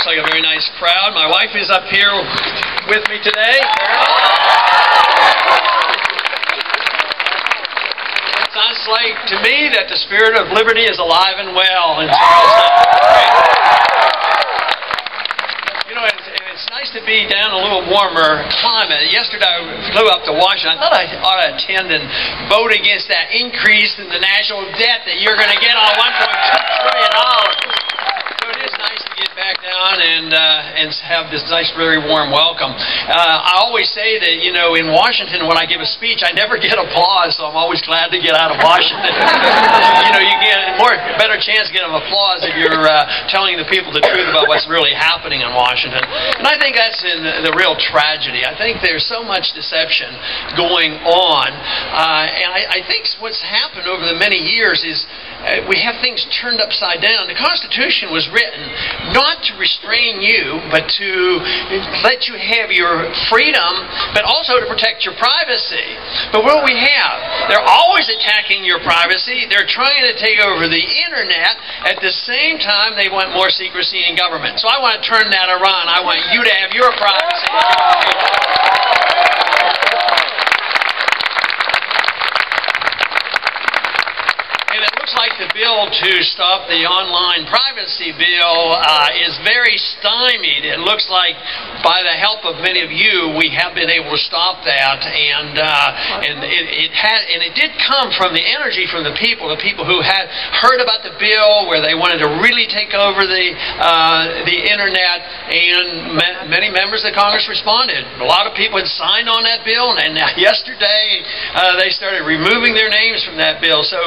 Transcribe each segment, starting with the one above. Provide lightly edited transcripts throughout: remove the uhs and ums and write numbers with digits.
like a very nice crowd. My wife is up here with me today. It sounds like to me that the spirit of liberty is alive and well in Charleston. You know, it's nice to be down a little warmer climate. Yesterday I flew up to Washington. I thought I ought to attend and vote against that increase in the national debt that you're going to get on $1.2 trillion. So it is nice to get back down and have this nice, very warm welcome. I always say that, you know, in Washington when I give a speech, I never get applause, so I'm always glad to get out of Washington. You know, you get a better chance to get an applause if you're telling the people the truth about what's really happening in Washington. And I think that's the real tragedy. I think there's so much deception going on. And I think what's happened over the many years is we have things turned upside down. The Constitution was written not to restrain you, but to let you have your freedom, but also to protect your privacy. But what we have, they're always attacking your privacy. They're trying to take over the internet. At the same time, they want more secrecy in government. So I want to turn that around. I want you to have your privacy. And it looks like the bill to stop the online privacy bill is very stymied. It looks like by the help of many of you, we have been able to stop that, and it did come from the energy from the people who had heard about the bill, where they wanted to really take over the internet, and many members of Congress responded. A lot of people had signed on that bill, and yesterday they started removing their names from that bill. So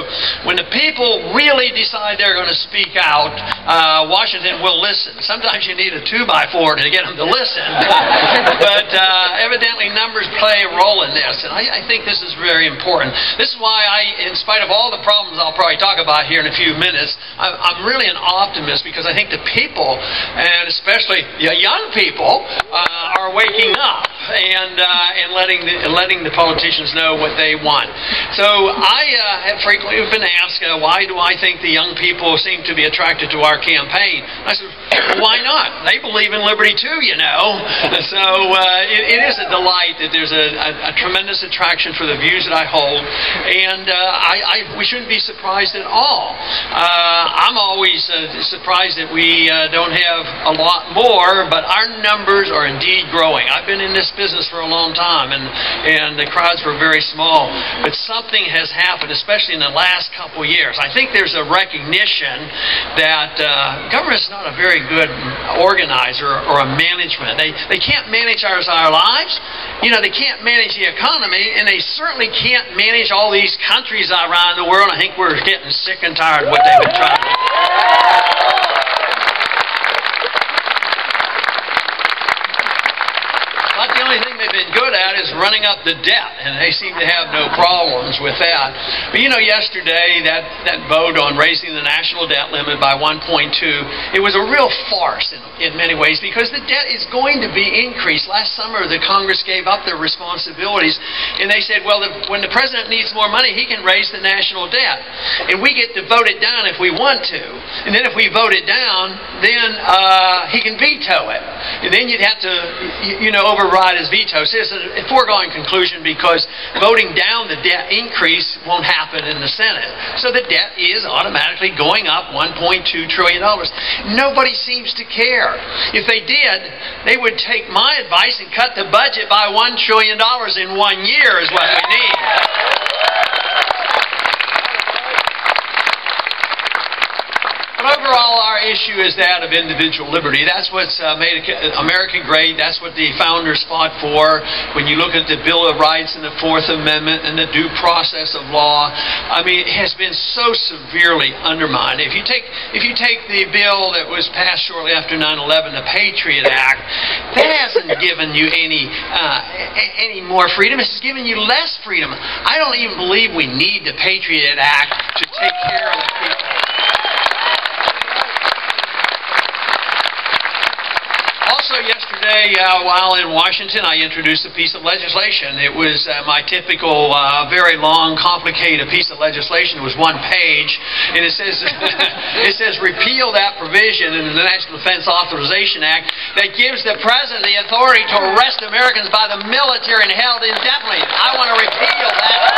when the people really decide they're going to speak out, Washington will listen. Sometimes you need a 2x4 to get them to listen. But evidently numbers play a role in this, and I think this is very important. This is why in spite of all the problems I'll probably talk about here in a few minutes, I'm really an optimist, because I think the people, and especially young people, are waking up and letting the politicians know what they want. So I have frequently been asked, why do I think the young people seem to be attracted to our campaign? I said, well, why not? They believe in liberty too, you know. So it is a delight that there's a tremendous attraction for the views that I hold, and we shouldn't be surprised at all. I'm always surprised that we don't have a lot more, but our numbers are indeed growing. I've been in this business for a long time, and the crowds were very small, but something has happened, especially in the last couple years. I think there's a recognition that government's not a very good organizer or a management. They can't manage our lives. You know, they can't manage the economy, and they certainly can't manage all these countries around the world. I think we're getting sick and tired of what they've been trying to do. Not the only thing they've been good at is running up the debt, and they seem to have no problems with that. But you know, yesterday, that vote on raising the national debt limit by 1.2, it was a real farce in many ways, because the debt is going to be increased. Last summer, the Congress gave up their responsibilities, and they said, well, when the president needs more money, he can raise the national debt, and we get to vote it down if we want to. And then if we vote it down, then he can veto it. And then you'd have to, you know, override his veto. So it's a foregone conclusion, because voting down the debt increase won't happen in the Senate. So the debt is automatically going up $1.2 trillion. Nobody seems to care. If they did, they would take my advice and cut the budget by $1 trillion in 1 year is what we need. But overall, our issue is that of individual liberty. That's what's made America great. That's what the founders fought for. When you look at the Bill of Rights and the Fourth Amendment and the due process of law, I mean, it has been so severely undermined. If you take the bill that was passed shortly after 9/11, the Patriot Act, that hasn't given you any more freedom. It's given you less freedom. I don't even believe we need the Patriot Act to take care of the people. Also yesterday, Yesterday, while in Washington, I introduced a piece of legislation. It was my typical, very long, complicated piece of legislation. It was one page, and it says, it says repeal that provision in the National Defense Authorization Act that gives the President the authority to arrest Americans by the military and held indefinitely. I want to repeal that.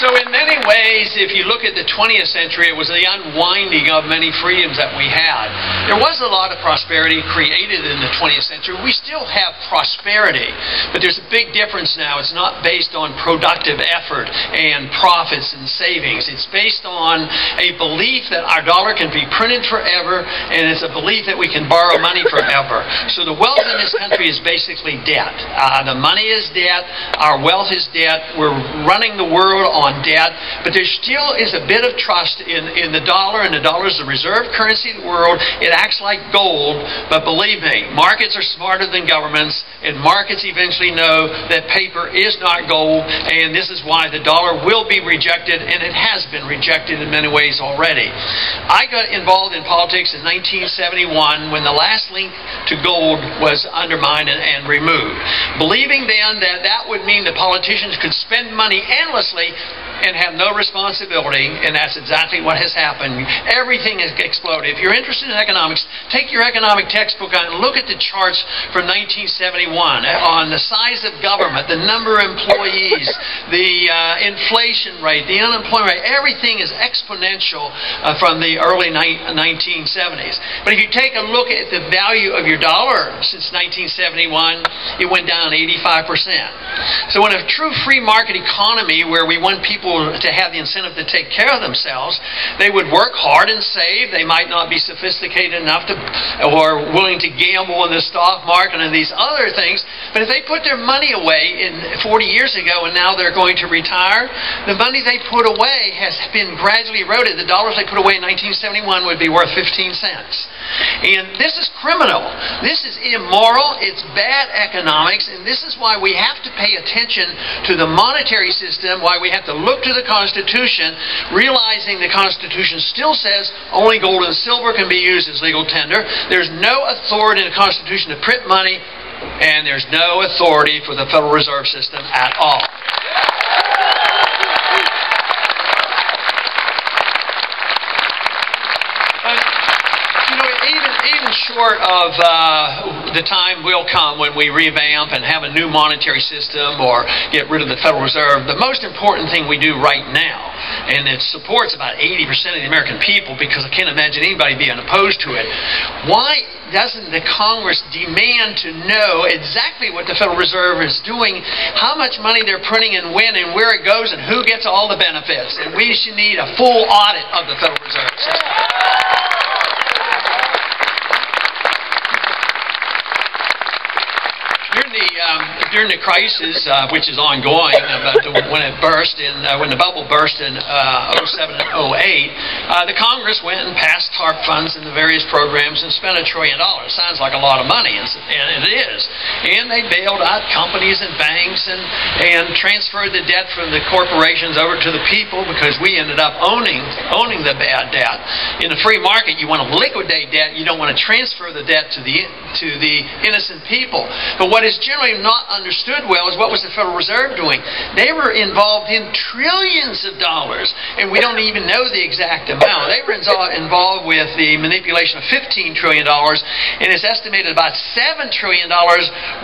So in many ways, if you look at the 20th century, it was the unwinding of many freedoms that we had. There was a lot of prosperity created in the 20th century. We still have prosperity, but there's a big difference now. It's not based on productive effort and profits and savings. It's based on a belief that our dollar can be printed forever, and it's a belief that we can borrow money forever. So the wealth in this country is basically debt. The money is debt. Our wealth is debt. We're running the world on debt, but there still is a bit of trust in the dollar, and the dollar is the reserve currency of the world. It acts like gold, but believe me, markets are smarter than governments, and markets eventually know that paper is not gold, and this is why the dollar will be rejected, and it has been rejected in many ways already. I got involved in politics in 1971 when the last link to gold was undermined and removed, believing then that that would mean the politicians could spend money endlessly and have no responsibility, and that's exactly what has happened. Everything has exploded. If you're interested in economics, take your economic textbook out and look at the charts from 1971 on the size of government, the number of employees, the inflation rate, the unemployment rate. Everything is exponential from the early 1970s. But if you take a look at the value of your dollar since 1971, it went down 85%. So in a true free market economy where we want people to have the incentive to take care of themselves, they would work hard and save. They might not be sophisticated enough to, or willing to gamble in the stock market and these other things, but if they put their money away 40 years ago and now they're going to retire, the money they put away has been gradually eroded. The dollars they put away in 1971 would be worth 15 cents. And this is criminal. This is immoral. It's bad economics, and this is why we have to pay attention to the monetary system, why we have to look to the Constitution, realizing the Constitution still says only gold and silver can be used as legal tender. There's no authority in the Constitution to print money, and there's no authority for the Federal Reserve System at all. Even short of the time will come when we revamp and have a new monetary system or get rid of the Federal Reserve, the most important thing we do right now, and it supports about 80% of the American people because I can't imagine anybody being opposed to it, why doesn't the Congress demand to know exactly what the Federal Reserve is doing, how much money they're printing and when and where it goes and who gets all the benefits? And we should need a full audit of the Federal Reserve System. During the crisis, which is ongoing, but when it burst when the bubble burst in 07 and 08, the Congress went and passed TARP funds in the various programs and spent $1 trillion. Sounds like a lot of money, and it is. And they bailed out companies and banks and transferred the debt from the corporations over to the people because we ended up owning the bad debt. In a free market, you want to liquidate debt. You don't want to transfer the debt to the innocent people. But what is generally not understood well is what was the Federal Reserve doing? They were involved in trillions of dollars, and we don't even know the exact amount. They were involved with the manipulation of $15 trillion, and it's estimated about $7 trillion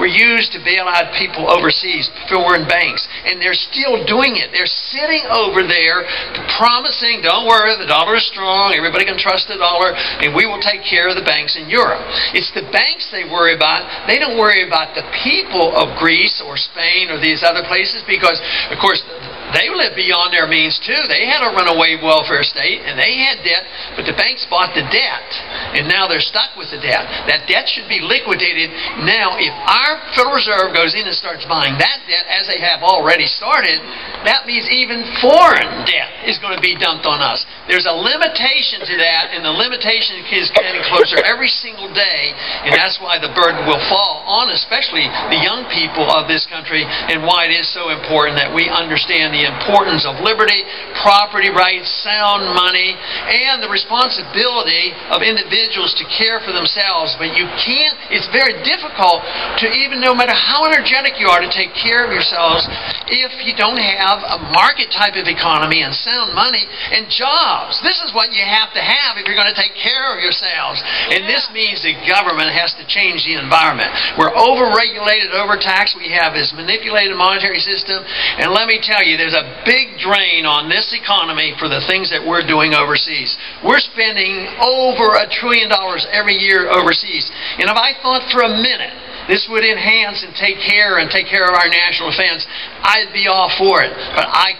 were used to bail out people overseas, foreign banks, and they're still doing it. They're sitting over there promising, don't worry, the dollar is strong, everybody can trust the dollar, and we will take care of the banks in Europe. It's the banks they worry about. They don't worry about the people of Greece or Spain or these other places because, of course, they lived beyond their means too. They had a runaway welfare state and they had debt, but the banks bought the debt and now they're stuck with the debt. That debt should be liquidated. Now, if our Federal Reserve goes in and starts buying that debt, as they have already started, that means even foreign debt is going to be dumped on us. there's a limitation to that, and the limitation is getting closer every single day, and that's why the burden will fall on especially the young people of this country, and why it is so important that we understand the importance of liberty, property rights, sound money, and the responsibility of individuals to care for themselves. But you can't, it's very difficult to even, no matter how energetic you are, to take care of yourselves if you don't have a market type of economy and sound money and jobs. This is what you have to have if you're going to take care of yourselves. And this means the government has to change the environment. We're over-regulated, overtaxed. We have this manipulated monetary system. And let me tell you, there's a big drain on this economy for the things that we're doing overseas. We're spending over $1 trillion every year overseas. And if I thought for a minute this would enhance and take care of our national defense, I'd be all for it. But I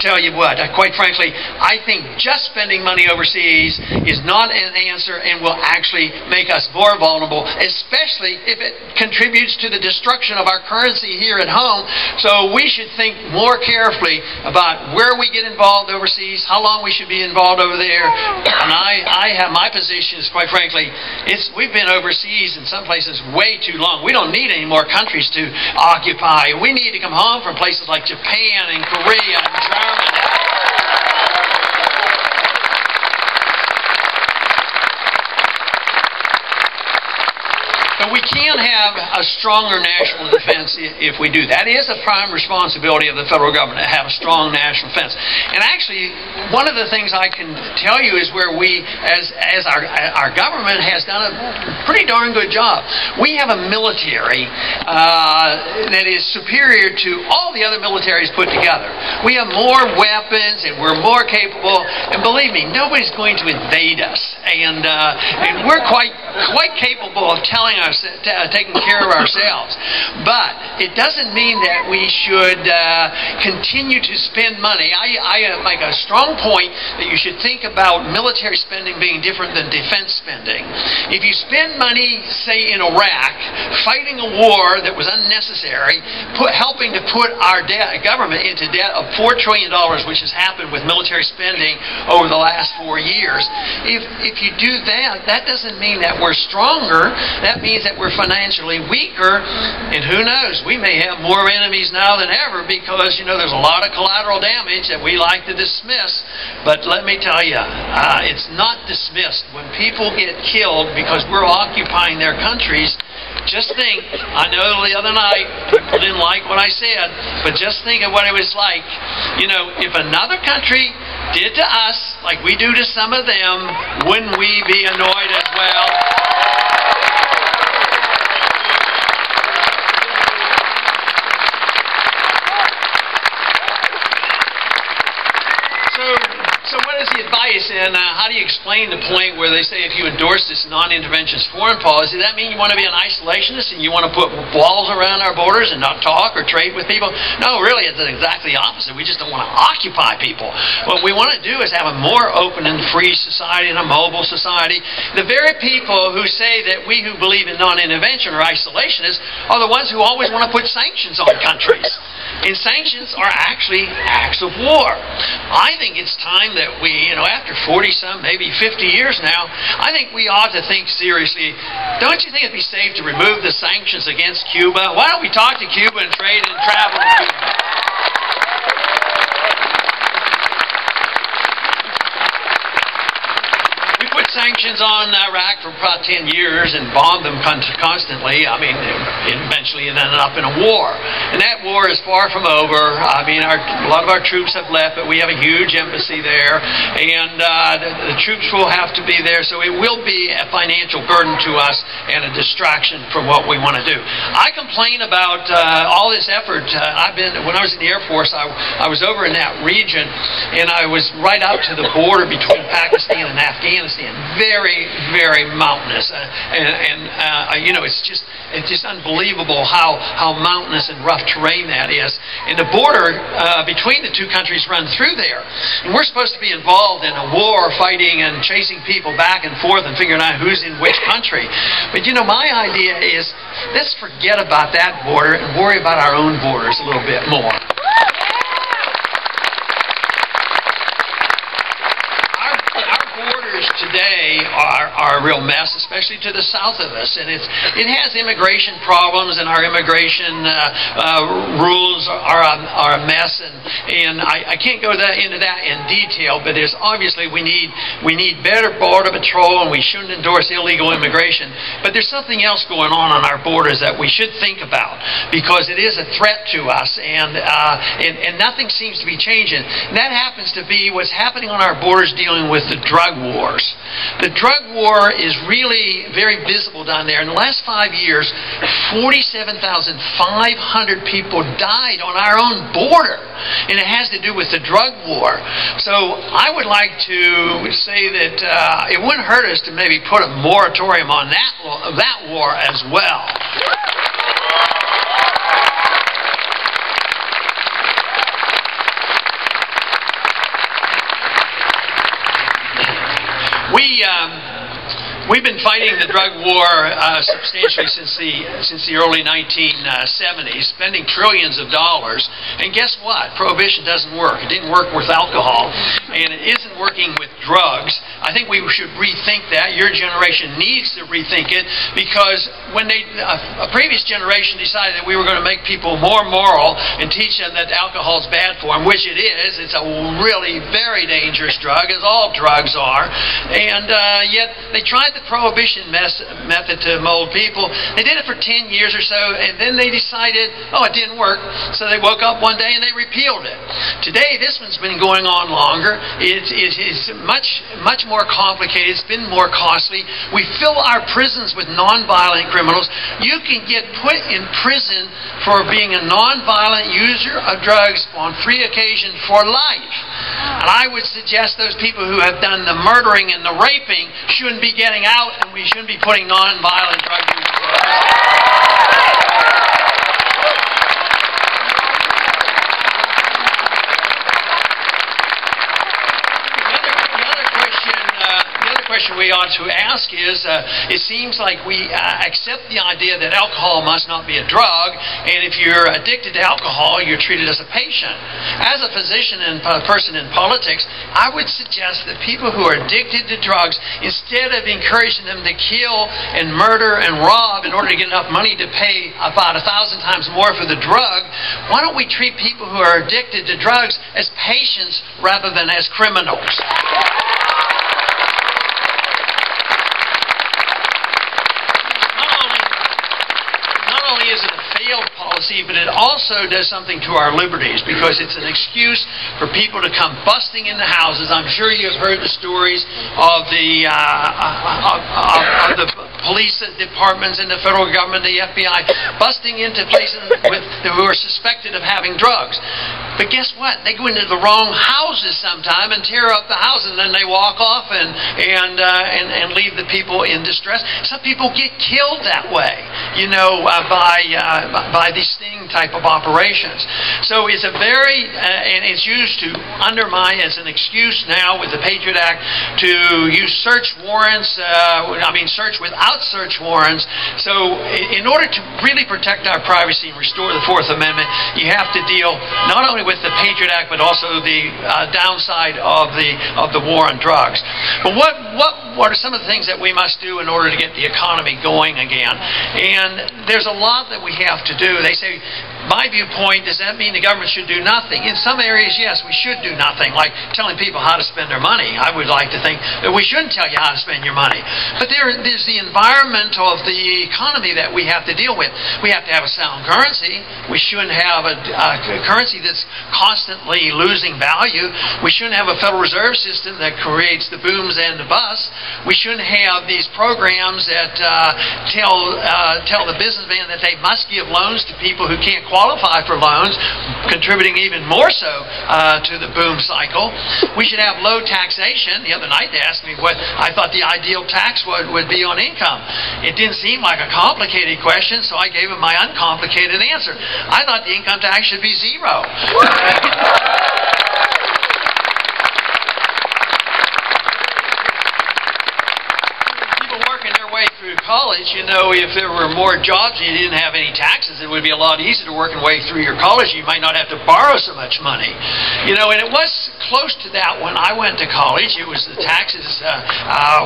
tell you what, quite frankly, I think just spending money overseas is not an answer and will actually make us more vulnerable, especially if it contributes to the destruction of our currency here at home. So we should think more carefully about where we get involved overseas, how long we should be involved over there. And I have my position is, quite frankly, we've been overseas in some places way too long. We don't need any more countries to occupy. We need to come home from places like Japan and Korea and Germany. But we can have a stronger national defense if we do. That is a prime responsibility of the federal government, to have a strong national defense. And actually, one of the things I can tell you is where we, as our government has done a pretty darn good job. We have a military that is superior to all the other militaries put together. We have more weapons and we're more capable. And believe me, nobody's going to invade us. And we're quite capable of taking care of ourselves. But it doesn't mean that we should continue to spend money. I make a strong point that you should think about military spending being different than defense spending. If you spend money, say in Iraq, fighting a war that was unnecessary, helping to put our government into debt of $4 trillion, which has happened with military spending over the last 4 years, if you do that, that doesn't mean that we're stronger. That means that we're financially weaker, and who knows, we may have more enemies now than ever, because, you know, there's a lot of collateral damage that we like to dismiss. But let me tell you, it's not dismissed. When people get killed because we're occupying their countries, just think, I know the other night people didn't like what I said, but just think of what it was like. You know, if another country did to us like we do to some of them, wouldn't we be annoyed as well? So what is the advice, and how do you explain the point where they say if you endorse this non-interventionist foreign policy, that mean you want to be an isolationist and you want to put walls around our borders and not talk or trade with people? No, really, it's exactly the opposite. We just don't want to occupy people. What we want to do is have a more open and free society and a mobile society. The very people who say that we who believe in non-intervention are isolationists are the ones who always want to put sanctions on countries. And sanctions are actually acts of war. I think it's time that we, you know, after 40-some, maybe 50 years now, I think we ought to think seriously. Don't you think it'd be safe to remove the sanctions against Cuba? Why don't we talk to Cuba and trade and travel to Cuba? Put sanctions on Iraq for about 10 years and bombed them constantly. I mean, eventually it ended up in a war. And that war is far from over. I mean, a lot of our troops have left, but we have a huge embassy there. And the troops will have to be there, so it will be a financial burden to us and a distraction from what we want to do. I complain about all this effort. When I was in the Air Force, I was over in that region, and I was right up to the border between Pakistan and Afghanistan. Very, very mountainous, you know, it's just unbelievable how mountainous and rough terrain that is. And the border between the two countries runs through there. And we're supposed to be involved in a war, fighting and chasing people back and forth and figuring out who's in which country. But you know, my idea is, let's forget about that border and worry about our own borders a little bit more. I are a real mess, especially to the south of us. And it has immigration problems, and our immigration rules are a mess. And I can't go into that in detail, but there's obviously we need better border patrol, and we shouldn't endorse illegal immigration. But there's something else going on our borders that we should think about, because it is a threat to us, and nothing seems to be changing. And that happens to be what's happening on our borders dealing with the drug wars. The drug war is really very visible down there. In the last 5 years, 47,500 people died on our own border, and it has to do with the drug war. So I would like to say that it wouldn't hurt us to maybe put a moratorium on that war as well. We've been fighting the drug war substantially since the early 1970s, spending trillions of dollars. And guess what? Prohibition doesn't work. It didn't work with alcohol, and it isn't working with drugs. I think we should rethink that. Your generation needs to rethink it, because when a previous generation decided that we were going to make people more moral and teach them that alcohol is bad for them, which it is. It's a really very dangerous drug, as all drugs are. And yet they tried the prohibition method to mold people. They did it for 10 years or so, and then they decided, oh, it didn't work. So they woke up one day and they repealed it. Today, this one's been going on longer. It's much more complicated. It's been more costly. We fill our prisons with nonviolent criminals. You can get put in prison for being a nonviolent user of drugs on 3 occasions for life. And I would suggest those people who have done the murdering and the raping shouldn't be getting out, and we shouldn't be putting nonviolent drug users in prison. Question we ought to ask is, it seems like we accept the idea that alcohol must not be a drug, and if you're addicted to alcohol, you're treated as a patient. As a physician and a person in politics, I would suggest that people who are addicted to drugs, instead of encouraging them to kill and murder and rob in order to get enough money to pay about 1,000 times more for the drug, why don't we treat people who are addicted to drugs as patients rather than as criminals? Is it a failed policy, but it also does something to our liberties, because it's an excuse for people to come busting into houses. I'm sure you've heard the stories of the police departments in the federal government, the FBI, busting into places who are suspected of having drugs. But guess what? They go into the wrong houses sometime and tear up the house, and then they walk off and leave the people in distress. Some people get killed that way, by these sting type of operations. So it's and it's used to undermine as an excuse now with the Patriot Act to use search warrants. Search without search warrants. So in order to really protect our privacy and restore the Fourth Amendment, you have to deal not only with the Patriot Act, but also the downside of the war on drugs. But what are some of the things that we must do in order to get the economy going again? And there's a lot that we have to do. They say, my viewpoint, does that mean the government should do nothing? In some areas, yes, we should do nothing, like telling people how to spend their money. I would like to think that we shouldn't tell you how to spend your money. But there's the environment of the economy that we have to deal with. We have to have a sound currency. We shouldn't have a currency that's constantly losing value. We shouldn't have a Federal Reserve System that creates the booms and the busts. We shouldn't have these programs that tell the businessman that they must give loans to people who can't qualify for loans, contributing even more so to the boom cycle. We should have low taxation. The other night they asked me what I thought the ideal tax would be on income. It didn't seem like a complicated question, so I gave him my uncomplicated answer. I thought the income tax should be 0. Through college, if there were more jobs and you didn't have any taxes, it would be a lot easier to work your way through your college. You might not have to borrow so much money. And it was close to that when I went to college. It was the taxes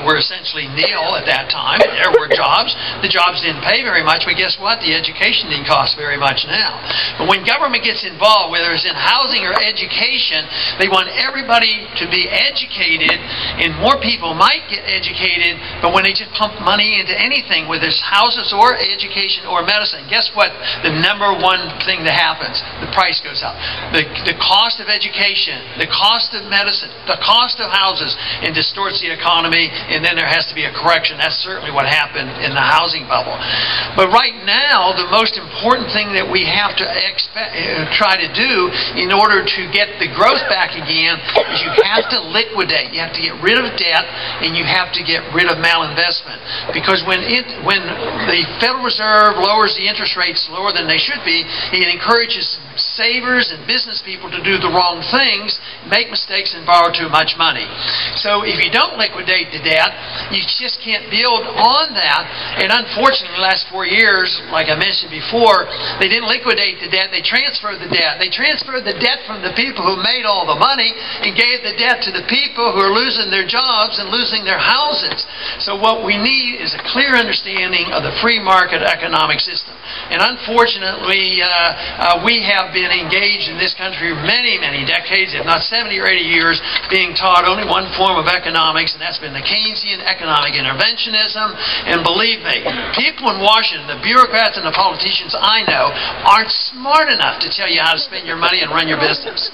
were essentially nil at that time. There were jobs. The jobs didn't pay very much, but guess what? The education didn't cost very much now. But when government gets involved, whether it's in housing or education, they want everybody to be educated, and more people might get educated, but when they just pump money into anything, whether it's houses or education or medicine, guess what? The number one thing that happens, the price goes up. The cost of education, the cost of medicine, the cost of houses, and distorts the economy, and then there has to be a correction. That's certainly what happened in the housing bubble. But right now, the most important thing that we have to try to do in order to get the growth back again is you have to liquidate. You have to get rid of debt, and you have to get rid of malinvestment. Because when the Federal Reserve lowers the interest rates lower than they should be, it encourages savers and business people to do the wrong things, make mistakes, and borrow too much money. So if you don't liquidate the debt, you just can't build on that. And unfortunately, in the last 4 years, like I mentioned before, they didn't liquidate the debt, they transferred the debt. They transferred the debt from the people who made all the money and gave the debt to the people who are losing their jobs and losing their houses. So what we need is a clear understanding of the free market economic system. And unfortunately, we have been engaged in this country many, many decades, if not 70 or 80 years, being taught only one form of economics, and that's been the Keynesian economic interventionism. And believe me, people in Washington, the bureaucrats and the politicians I know, aren't smart enough to tell you how to spend your money and run your business.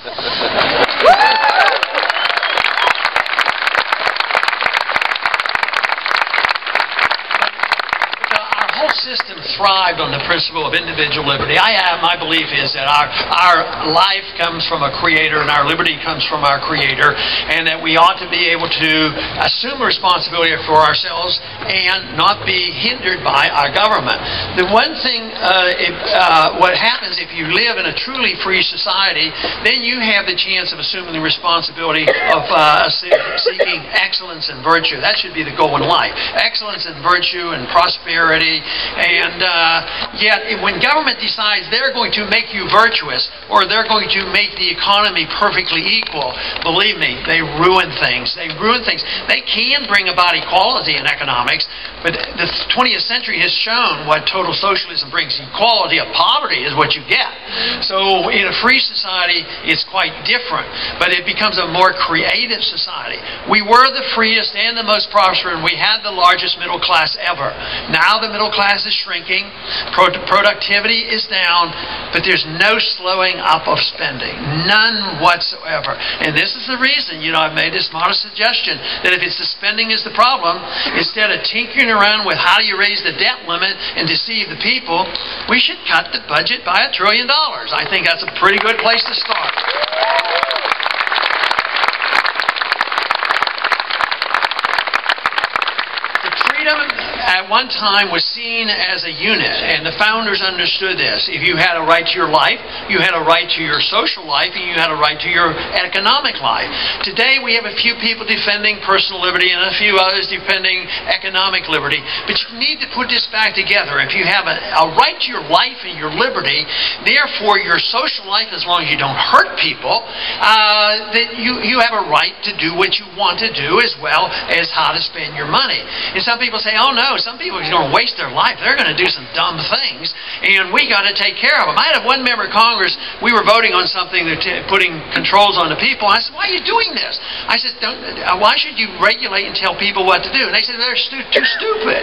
System thrived on the principle of individual liberty. My belief is that our life comes from a creator and our liberty comes from our creator, and that we ought to be able to assume responsibility for ourselves and not be hindered by our government. The one thing, what happens if you live in a truly free society, then you have the chance of assuming the responsibility of seeking excellence and virtue. That should be the goal in life. Excellence and virtue and prosperity. And yet, when government decides they're going to make you virtuous or they're going to make the economy perfectly equal, believe me, they ruin things. They ruin things. They can bring about equality in economics, but the 20th century has shown what total socialism brings. Equality of poverty is what you get. So in a free society, it's quite different, but it becomes a more creative society. We were the freest and the most prosperous, and we had the largest middle class ever. Now the middle class is shrinking, productivity is down, but there's no slowing up of spending, none whatsoever. And this is the reason, I've made this modest suggestion that if it's the spending is the problem, instead of tinkering around with how do you raise the debt limit and deceive the people, we should cut the budget by $1 trillion. I think that's a pretty good place to start. Freedom at one time was seen as a unit, and the founders understood this. If you had a right to your life, you had a right to your social life, and you had a right to your economic life. Today we have a few people defending personal liberty and a few others defending economic liberty. But you need to put this back together. If you have a right to your life and your liberty, therefore your social life, as long as you don't hurt people, that you have a right to do what you want to do as well as how to spend your money. And some people say, oh no, some people are going to waste their life. They're going to do some dumb things, and we got to take care of them. I had one member of Congress, we were voting on something, putting controls on the people. I said, why are you doing this? I said, why should you regulate and tell people what to do? And they said, they're too stupid.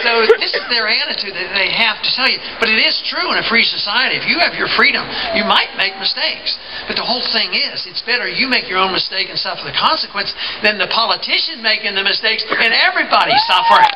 So this is their attitude that they have to tell you. But it is true in a free society. If you have your freedom, you might make mistakes. But the whole thing is, it's better you make your own mistake and suffer the consequence than the politician making the mistakes and everybody suffering.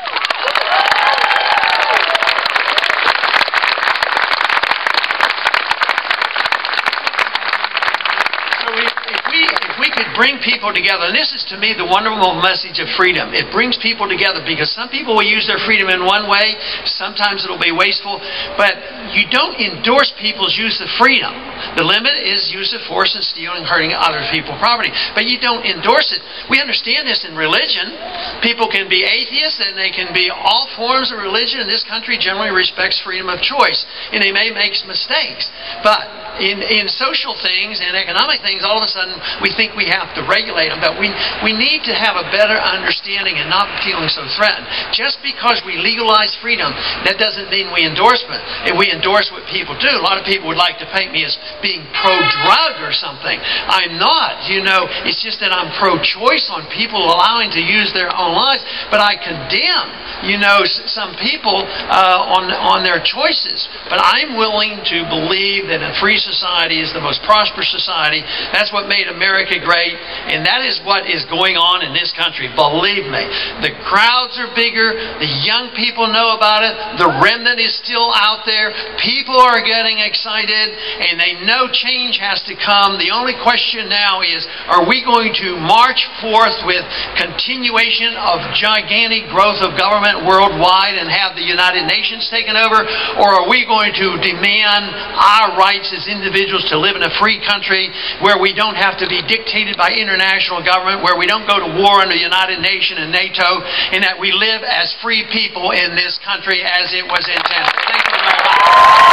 If we could bring people together, and this is to me the wonderful message of freedom. It brings people together because some people will use their freedom in one way, sometimes it'll be wasteful, but you don't endorse people's use of freedom. The limit is use of force and stealing, hurting other people's property, but you don't endorse it. We understand this in religion. People can be atheists and they can be all forms of religion, and this country generally respects freedom of choice, and they may make mistakes, but in social things and economic things, all of a sudden we think we have to regulate them. But we need to have a better understanding and not feeling so threatened. Just because we legalize freedom, that doesn't mean we endorse it. If we endorse what people do, a lot of people would like to paint me as being pro-drug or something. I'm not. You know, it's just that I'm pro-choice on people allowing to use their own lives, but I condemn, you know, some people on their choices. But I'm willing to believe that a free society is the most prosperous society. That's what made America great, and that is what is going on in this country. Believe me, the crowds are bigger, the young people know about it, the remnant is still out there, people are getting excited, and they know change has to come. The only question now is, are we going to march forth with continuation of gigantic growth of government worldwide and have the United Nations taken over, or are we going to demand our rights as individuals to live in a free country where we don't have to be dictated by international government, where we don't go to war under the United Nations and NATO, and that we live as free people in this country as it was intended? Thank you very much.